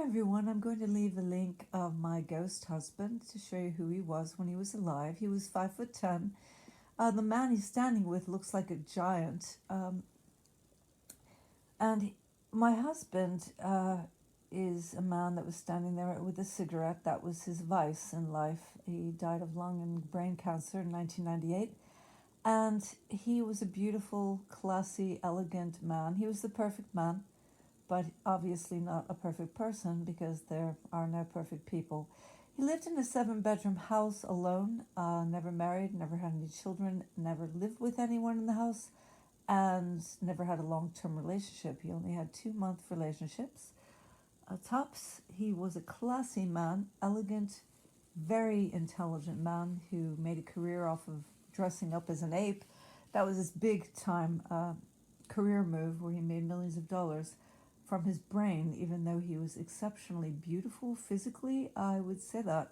everyone, I'm going to leave a link of my ghost husband to show you who he was when he was alive. He was 5'10". The man he's standing with looks like a giant. And my husband is a man that was standing there with a cigarette. That was his vice in life. He died of lung and brain cancer in 1998. And he was a beautiful, classy, elegant man. He was the perfect man, but obviously not a perfect person because there are no perfect people. He lived in a 7-bedroom house alone, never married, never had any children, never lived with anyone in the house, and never had a long-term relationship. He only had 2-month relationships. Tops, he was a classy man, elegant, very intelligent man who made a career off of dressing up as an ape. That was his big time career move where he made millions of dollars from his brain, even though he was exceptionally beautiful physically. I would say that.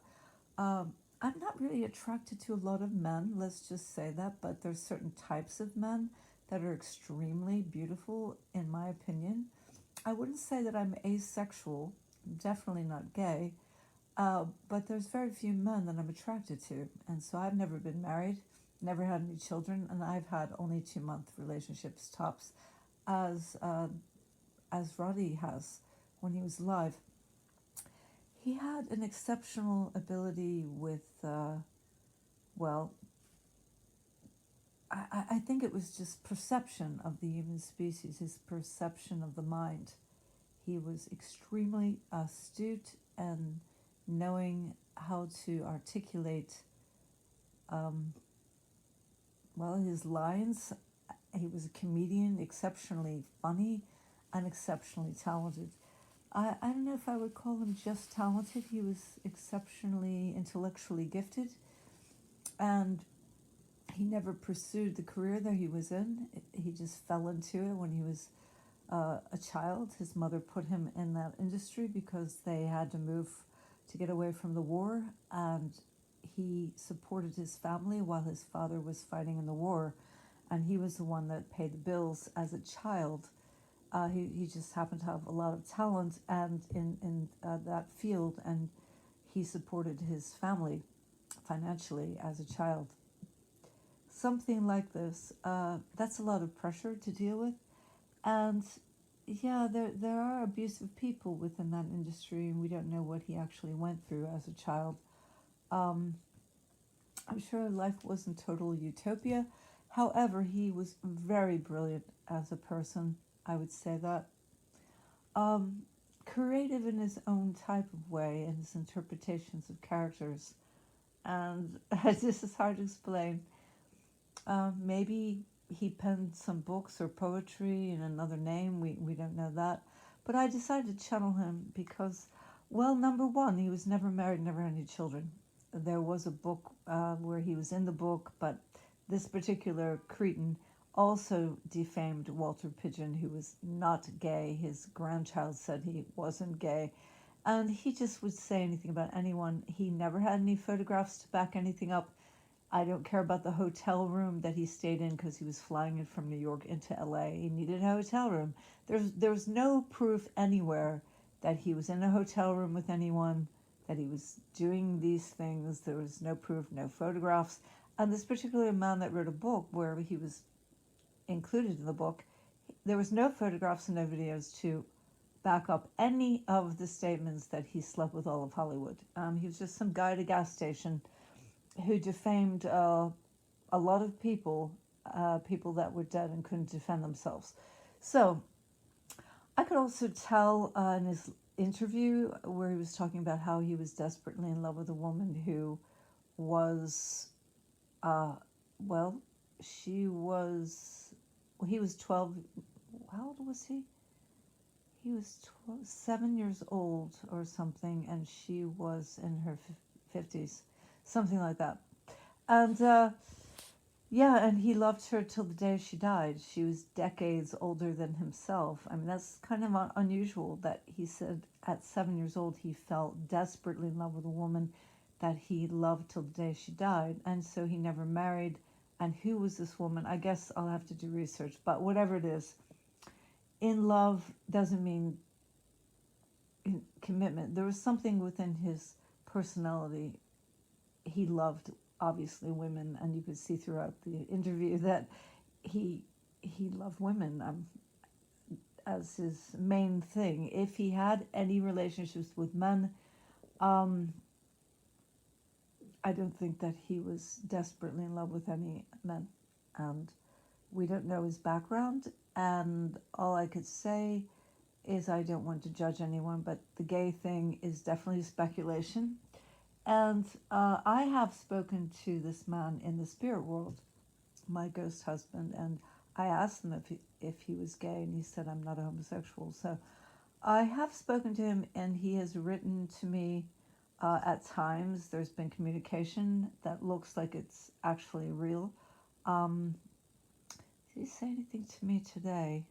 I'm not really attracted to a lot of men, let's just say that, but there's certain types of men that are extremely beautiful, in my opinion. I wouldn't say that I'm asexual, definitely not gay, but there's very few men that I'm attracted to. And so I've never been married, never had any children, and I've had only 2-month relationships tops, as Roddy has when he was alive. He had an exceptional ability with, well, I think it was just perception of the human species, his perception of the mind. He was extremely astute and knowing how to articulate, his lines. He was a comedian, exceptionally funny and exceptionally talented. I don't know if I would call him just talented. He was exceptionally intellectually gifted, and he never pursued the career that he was in. He just fell into it when he was a child. His mother put him in that industry because they had to move to get away from the war, and he supported his family while his father was fighting in the war, and he was the one that paid the bills as a child. He just happened to have a lot of talent and in that field, and he supported his family financially as a child. Something like this, that's a lot of pressure to deal with. And yeah, there are abusive people within that industry, and we don't know what he actually went through as a child. I'm sure life wasn't total utopia. However, he was very brilliant as a person, I would say that. Creative in his own type of way, in his interpretations of characters. And this is hard to explain. Maybe he penned some books or poetry in another name. We don't know that. But I decided to channel him because, well, number one, he was never married, never had any children. There was a book where he was in the book, but this particular cretin also defamed Walter Pidgeon, who was not gay. His grandchild said he wasn't gay. And he just would say anything about anyone. He never had any photographs to back anything up. I don't care about the hotel room that he stayed in because he was flying in from New York into LA. He needed a hotel room. There was no proof anywhere that he was in a hotel room with anyone, that he was doing these things. There was no proof, no photographs. And this particular man that wrote a book where he was included in the book, there was no photographs and no videos to back up any of the statements that he slept with all of Hollywood. He was just some guy at a gas station who defamed a lot of people, people that were dead and couldn't defend themselves. So I could also tell in his interview where he was talking about how he was desperately in love with a woman who was, he was 12, how old was he? He was 7 years old or something, and she was in her 50s, something like that. And and he loved her till the day she died. She was decades older than himself. I mean, that's kind of unusual that he said at 7 years old he felt desperately in love with a woman that he loved till the day she died. And so he never married. And who was this woman? I guess I'll have to do research, but whatever it is, in love doesn't mean commitment. There was something within his personality. He loved, obviously, women, and you could see throughout the interview that he loved women as his main thing. If he had any relationships with men, um, I don't think that he was desperately in love with any men. And we don't know his background, and all I could say is I don't want to judge anyone, but the gay thing is definitely speculation. And I have spoken to this man in the spirit world, my ghost husband, and I asked him if he was gay, and he said, I'm not a homosexual. So I have spoken to him, and he has written to me at times. There's been communication that looks like it's actually real. Did he say anything to me today?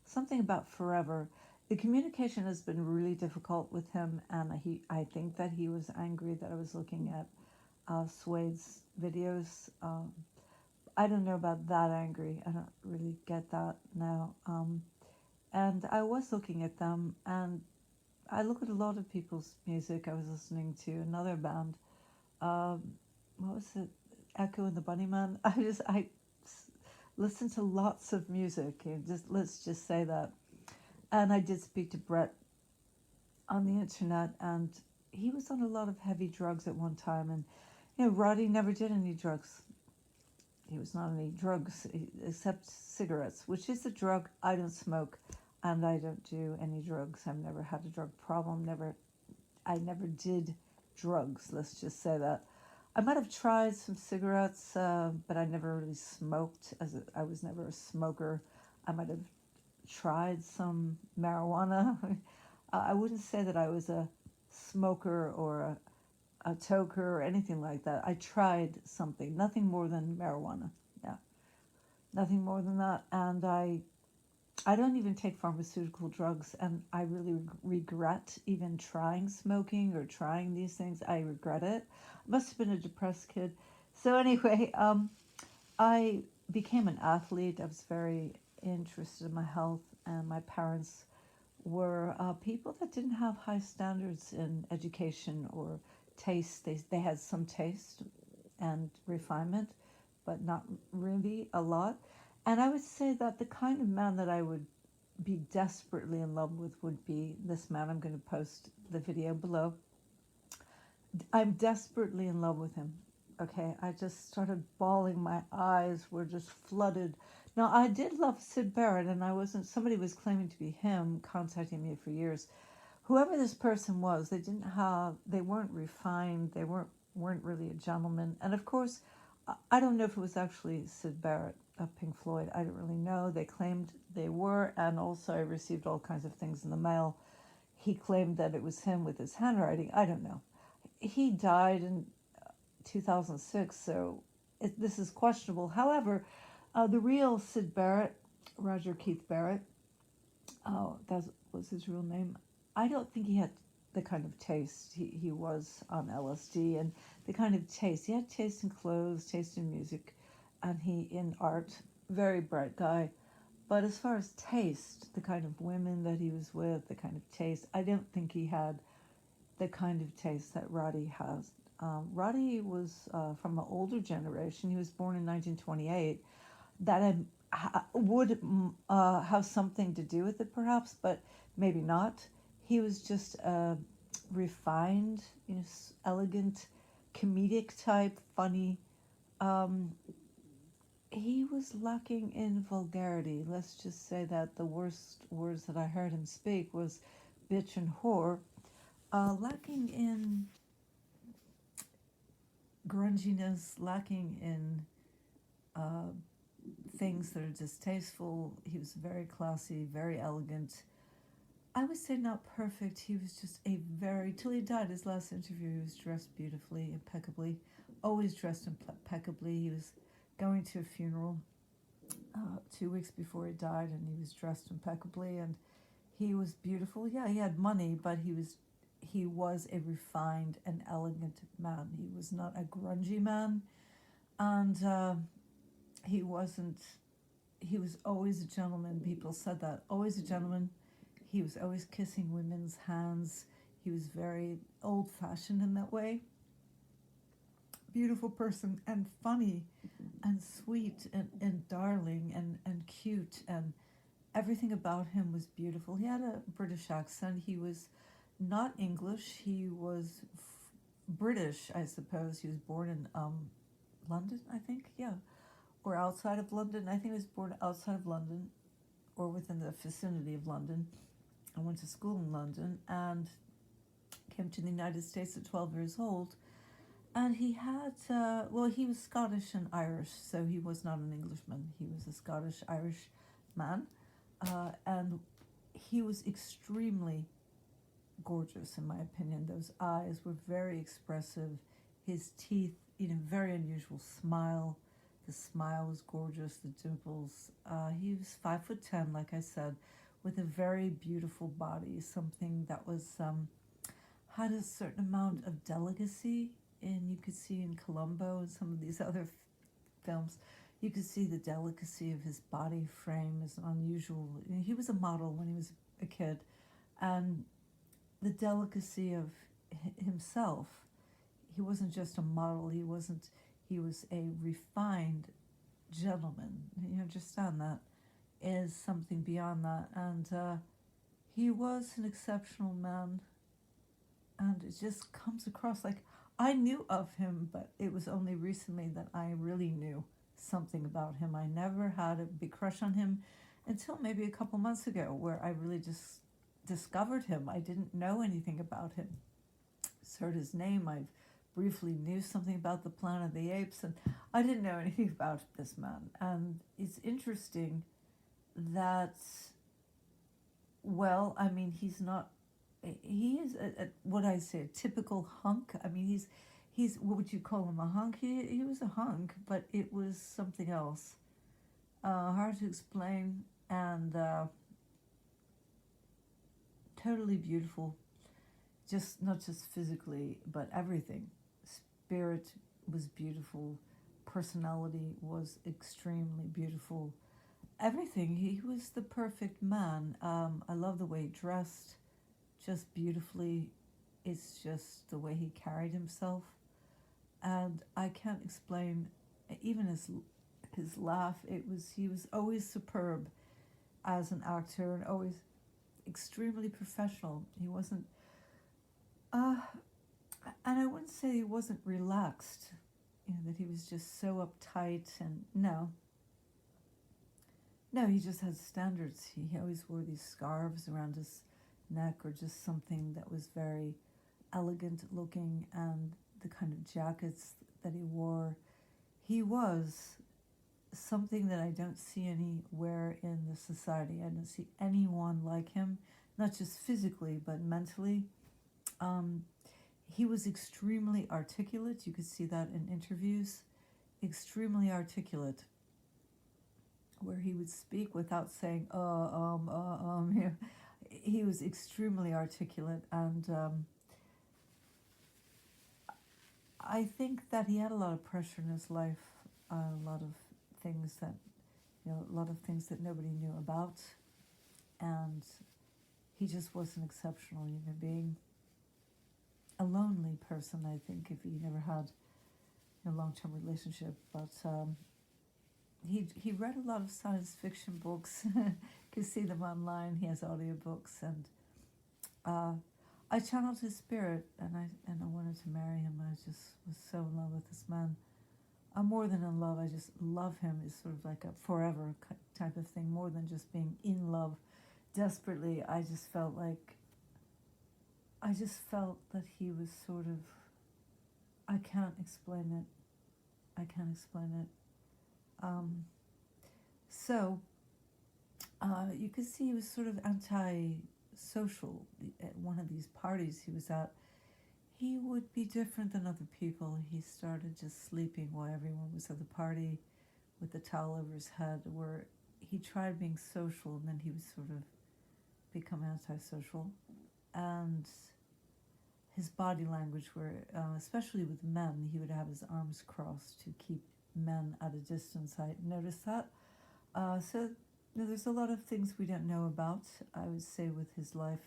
Something about forever. The communication has been really difficult with him, and I think that he was angry that I was looking at Suede's videos. I don't know about that angry. I don't really get that now. And I was looking at them, and I look at a lot of people's music. I was listening to another band. What was it? Echo and the Bunnymen. I listen to lots of music. Let's just say that. And I did speak to Brett on the internet, and he was on a lot of heavy drugs at one time. And Roddy never did any drugs. He was not on any drugs except cigarettes, which is a drug. I don't smoke, and I don't do any drugs. I've never had a drug problem. I never did drugs. Let's just say that. I might have tried some cigarettes, but I never really smoked. I was never a smoker. I might have tried some marijuana. I wouldn't say that I was a smoker or a toker or anything like that. I tried something, nothing more than marijuana. Yeah, nothing more than that. And I don't even take pharmaceutical drugs, and I really regret even trying smoking or trying these things. I regret it. I must have been a depressed kid. So anyway, I became an athlete. I was very interested in my health, and my parents were people that didn't have high standards in education or taste. They had some taste and refinement, but not really a lot. And I would say that the kind of man that I would be desperately in love with would be this man. I'm going to post the video below. I'm desperately in love with him. Okay, I just started bawling. My eyes were just flooded. Now, I did love Sid Barrett, and somebody was claiming to be him, contacting me for years. Whoever this person was, they weren't refined, they weren't really a gentleman. And of course, I don't know if it was actually Sid Barrett of Pink Floyd. I don't really know. They claimed they were, and also I received all kinds of things in the mail. He claimed that it was him with his handwriting. I don't know. He died in 2006, so this is questionable. However, the real Sid Barrett, Roger Keith Barrett, that was his real name. I don't think he had the kind of taste. He was on LSD, and the kind of taste. He had taste in clothes, taste in music, and in art. Very bright guy. But as far as taste, the kind of women that he was with, the kind of taste, I don't think he had the kind of taste that Roddy has. Roddy was from an older generation. He was born in 1928. That would have something to do with it, perhaps, but maybe not. He was just a refined, elegant, comedic type, funny. He was lacking in vulgarity. Let's just say that the worst words that I heard him speak was bitch and whore. Lacking in grunginess, lacking in things that are distasteful. He was very classy, very elegant. I would say not perfect. He was just till he died, his last interview, he was dressed beautifully, impeccably, always dressed impeccably. He was going to a funeral 2 weeks before he died, and he was dressed impeccably, and he was beautiful. Yeah, he had money, but he was a refined and elegant man. He was not a grungy man, and he was always a gentleman. People said that, always a gentleman. He was always kissing women's hands. He was very old-fashioned in that way. Beautiful person, and funny and sweet and darling and cute, and everything about him was beautiful. He had a British accent. He was not English. He was British, I suppose. He was born in London, I think, yeah, or outside of London. I think he was born outside of London or within the vicinity of London. I went to school in London and came to the United States at 12 years old. And he had, he was Scottish and Irish, so he was not an Englishman. He was a Scottish-Irish man. And he was extremely gorgeous, in my opinion. Those eyes were very expressive. His teeth, very unusual smile. The smile was gorgeous, the dimples. He was 5'10", like I said, with a very beautiful body, something that was had a certain amount of delicacy. And you could see in Columbo and some of these other films, you could see the delicacy of his body frame is unusual. He was a model when he was a kid, and the delicacy of himself. He wasn't just a model. He was a refined gentleman. You understand that? Is something beyond that. And he was an exceptional man, and it just comes across like I knew of him, but it was only recently that I really knew something about him. I never had a big crush on him until maybe a couple months ago, where I really just discovered him. I didn't know anything about him. Just heard his name. I briefly knew something about the Planet of the Apes, and I didn't know anything about this man. And it's interesting that, he's not. He is what I say, a typical hunk. I mean, he's what would you call him, a hunk? He was a hunk, but it was something else. Hard to explain, and totally beautiful. Just not just physically, but everything. Spirit was beautiful. Personality was extremely beautiful. Everything. He was the perfect man. I love the way he dressed. Just beautifully. It's just the way he carried himself, and I can't explain even his laugh. He was always superb as an actor, and always extremely professional. He wasn't and I wouldn't say he wasn't relaxed, that he was just so uptight, and no, he just had standards. He always wore these scarves around his neck, or just something that was very elegant looking, and the kind of jackets that he wore. He was something that I don't see anywhere in the society. I don't see anyone like him, not just physically, but mentally. He was extremely articulate. You could see that in interviews. Extremely articulate, where he would speak without saying, He was extremely articulate, and I think that he had a lot of pressure in his life, a lot of things that, nobody knew about, and he just was an exceptional human being. A lonely person, I think, if he never had a long-term relationship, but he read a lot of science fiction books. You can see them online. He has audiobooks, and I channeled his spirit, and I wanted to marry him. I just was so in love with this man. I'm more than in love. I just love him. It's sort of like a forever type of thing, more than just being in love desperately. I just felt that he was sort of, I can't explain it. You could see he was sort of anti-social. At one of these parties he was at, he would be different than other people. He started just sleeping while everyone was at the party with the towel over his head, where he tried being social, and then he would sort of become antisocial. And his body language, where especially with men, he would have his arms crossed to keep men at a distance. I noticed that. So Now, there's a lot of things we don't know about, I would say, with his life.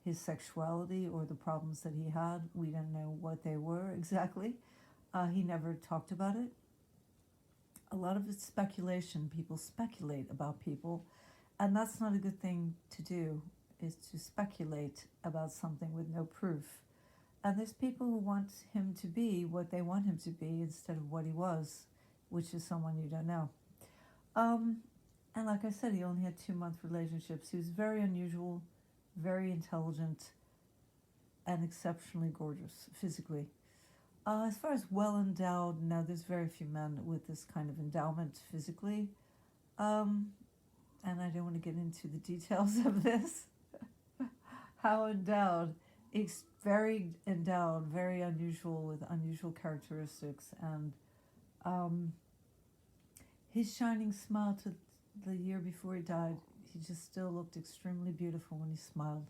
His sexuality or the problems that he had, we don't know what they were exactly. He never talked about it. A lot of it's speculation. People speculate about people, and that's not a good thing to do, is to speculate about something with no proof. And there's people who want him to be what they want him to be instead of what he was, which is someone you don't know. Um, and like I said, he only had 2-month relationships. He was very unusual, very intelligent, and exceptionally gorgeous physically. As far as well endowed, no, there's very few men with this kind of endowment physically. Um, and I don't want to get into the details of this. How endowed, very endowed, very unusual, with unusual characteristics. And um, his shining smile to the year before he died, he just still looked extremely beautiful when he smiled.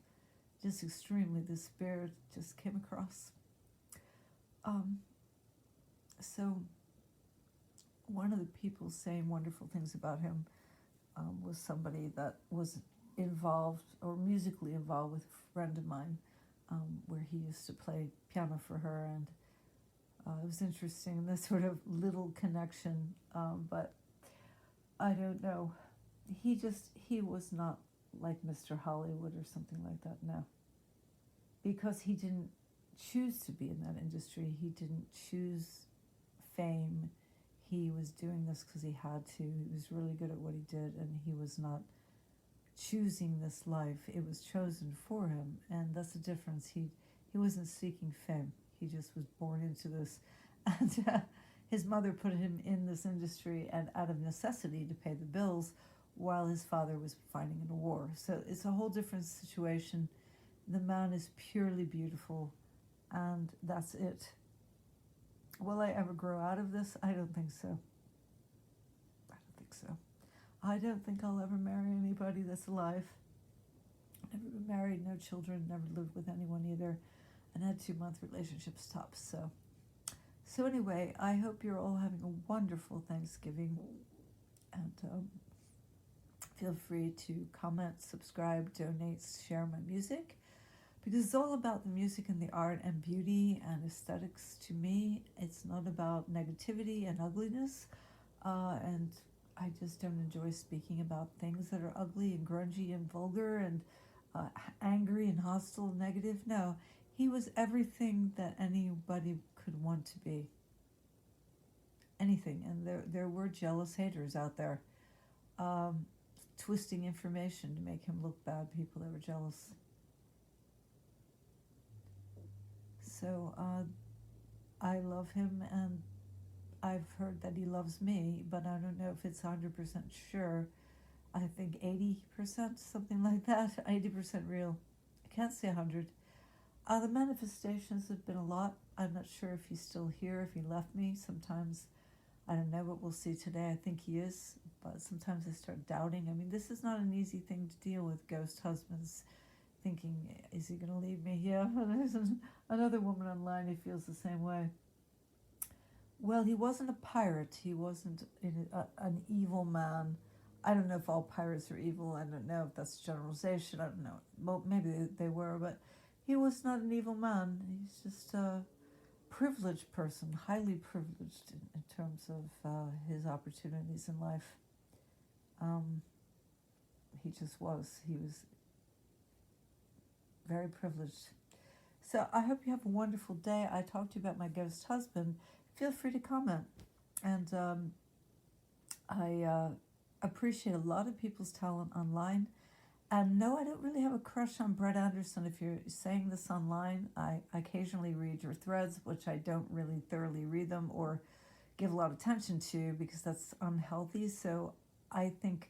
Just extremely, the spirit just came across. Um, so one of the people saying wonderful things about him was somebody that was involved or musically involved with a friend of mine, where he used to play piano for her, and it was interesting, this sort of little connection, but I don't know. He was not like Mr. Hollywood or something like that, no. Because he didn't choose to be in that industry. He didn't choose fame. He was doing this because he had to. He was really good at what he did, and he was not choosing this life. It was chosen for him, and that's the difference. He wasn't seeking fame. He just was born into this, and his mother put him in this industry, and out of necessity to pay the bills, while his father was fighting in a war. So it's a whole different situation. The man is purely beautiful, and that's it. Will I ever grow out of this? I don't think so. I don't think so. I don't think I'll ever marry anybody that's alive. Never been married, no children, never lived with anyone either, and had 2-month relationships tops. So anyway, I hope you're all having a wonderful Thanksgiving, and feel free to comment, subscribe, donate, share my music, because it's all about the music and the art and beauty and aesthetics to me. It's not about negativity and ugliness, and I just don't enjoy speaking about things that are ugly and grungy and vulgar and angry and hostile and negative. No, he was everything that anybody could want to be. Anything. And there were jealous haters out there, twisting information to make him look bad, people that were jealous. So I love him, and I've heard that he loves me, but I don't know if it's 100% sure. I think 80%, something like that, 80% real. I can't say 100. The manifestations have been a lot. I'm not sure if he's still here, if he left me. Sometimes, I don't know, but we'll see today. I think he is, but sometimes I start doubting. I mean, this is not an easy thing to deal with, ghost husbands, thinking, is he going to leave me? Yeah, there's another woman online who feels the same way. Well, he wasn't a pirate. He wasn't an evil man. I don't know if all pirates are evil. I don't know if that's a generalization. I don't know. Well, maybe they were, but he was not an evil man. He's just a privileged person, highly privileged in terms of his opportunities in life. He just was. He was very privileged. So I hope you have a wonderful day. I talked to you about my ghost husband. Feel free to comment. And I appreciate a lot of people's talent online. And no, I don't really have a crush on Brett Anderson. If you're saying this online, I occasionally read your threads, which I don't really thoroughly read them or give a lot of attention to, because that's unhealthy. So I think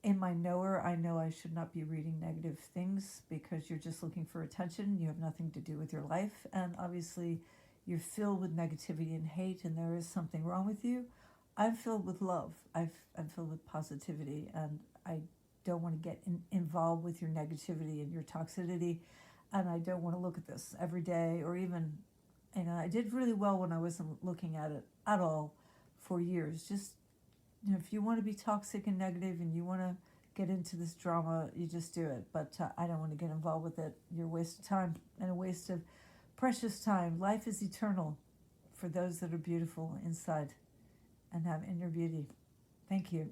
in my knower, I know I should not be reading negative things, because you're just looking for attention. You have nothing to do with your life. And obviously, you're filled with negativity and hate, and there is something wrong with you. I'm filled with love. I'm filled with positivity, and I don't want to get involved with your negativity and your toxicity, and I don't want to look at this every day, or even, I did really well when I wasn't looking at it at all for years. Just You know, if you want to be toxic and negative and you want to get into this drama, you just do it. But I don't want to get involved with it. You're a waste of time and a waste of precious time. Life is eternal for those that are beautiful inside and have inner beauty. Thank you.